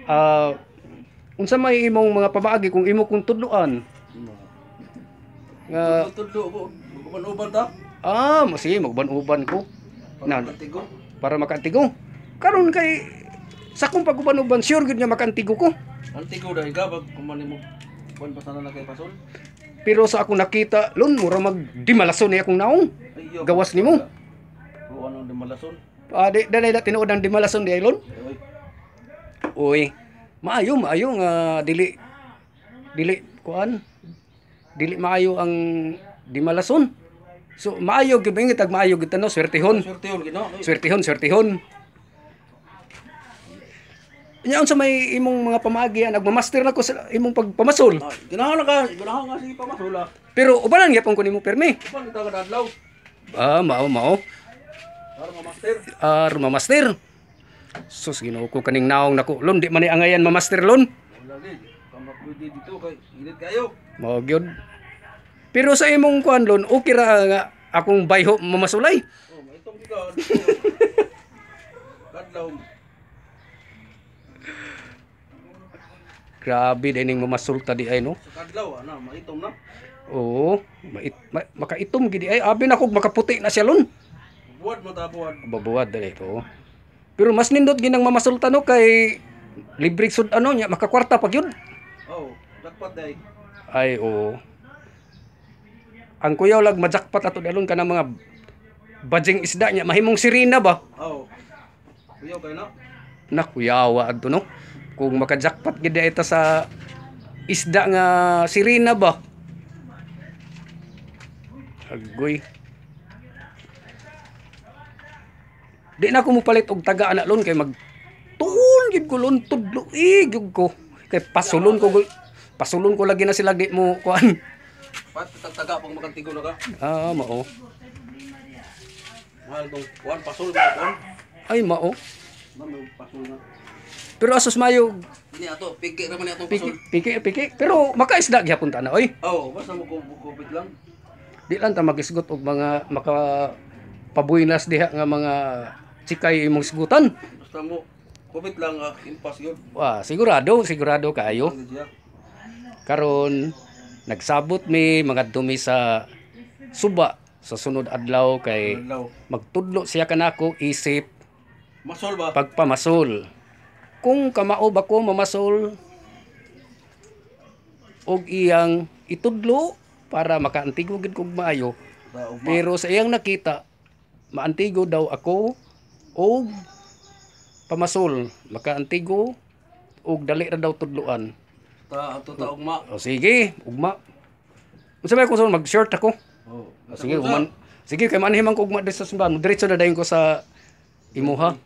Ah, unsa may imong mga pamaagi kung imo kung tudloan? Nga Tudlo ko. Uban ta. sige magban-uban ko na Tigo. para makantigo. Karon kay sa kong pag-uban-uban sure gud nga makantigo ko. Ang tigo dahil ka pag kumani mo. Kuan pa sana na kay pasol. Pero sa ako nakita, lon mura magdimalason ni akong naong. Ay, Gawas nimo. O ano di malason. Danay na tinuod ang dimalason di lon. Oy. Uy, maayo nga dili kuan. Dili maayo ang dimalason. So maayo gyud ingit ag maayo gyud tanaw swertehon. Swerte yun gino. Swertehon. Nya unsa may imong mga pamaagi nagmamaster na ko sa imong pagpamasol. Ganahan nga sige pa masula. Pero ubanan gyapon ko nimo permi. Kuan kita ka dadlaw. Mao. Para ma-master. Mamaster. Sus Ginoo ko kaning naong nako lon di man ni angayan mamaster lon. Wala gid. Kama pwede dito kay init kayo. Mao gyud. Pero sa imong kuan lon okay ra nga akong bayho mamasulay. Oh, maitong kita. Kadlaw. Grabe dining mamasulta di ay no. Sa kadlaw ana maitom na. Oo, makaitom gid ay abi na kog makaputi na siya lon. Buwad mo ta buwad. Babuwad dali to. Pero mas nindot ginang mamasulta no kay libre sud ano nya makakwarta pag yun. Oh, dapat day. Ay oo. Ang kuyaw lag majakpat ato dalon ka ng mga bajing isda nya mahimong sirina ba? Oh. Kuyaw kay na. Nakuyawa adto no. Kung makajakpat gid ita sa isda nga sirina ba? Agoy. Di na ko mopalit og taga anak lon kay mag tuon gid ko lon tudlo gyud ko. Kay pasulon ko lagi na sila di mo kuan. Pat taga pag makantigo na ka. Mao. Mahal tong kuan pasol ba kuan? Ay mao. Mamo pasol na. Pero asos mayo Ini ato piki ra man atong pasol. piki. Pero makaisda gyapon ta na oy. Oh, basta mo kupit lang. Di lang ta magisgot og mga maka pabuinas diha nga mga tsikay imong sigutan. Basta mo kupit lang impas yun. Sigurado kayo. Siya. Karon nagsabot mi mga dumi sa suba sa sunod adlaw kay Adlaw. magtudlo siya kanako isip Masol ba? pagpamasol. Kung kamao ba ko mamasol og iyang itudlo para makaantigo gid kog maayo. Pero sa iyang nakita maantigo daw ako og pamasol, makaantigo og dali ra daw tudloan. Ato ta ugma. O sige, ugma. Unsa may ko mag-short ako? Oh. Sige, uman. Sige, kay manhiman ko ugma sa simbahan. Diretso na dayon ko sa imuha.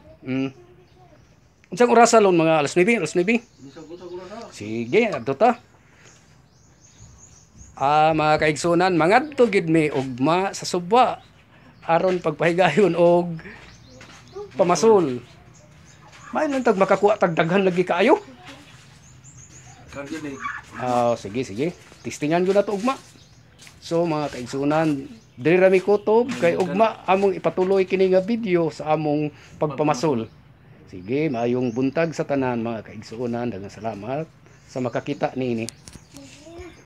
Unsang orasa lon mga alas 9, alas 9? Bisag ko na. Sige, adto ta. Mga kaigsunan, mangadto gid mi ugma sa suba aron pagpahigayon og pamasol. May lang tag makakuha tag daghan lagi kaayo. Kan gid Sige. Testingan ko na to ugma. So mga kaigsunan, diri ra mi kutob kay ugma among ipatuloy kini nga video sa among pagpamasol. Sige, maayong buntag sa tanan mga kaigsunan. Daghang salamat sa makakita niini.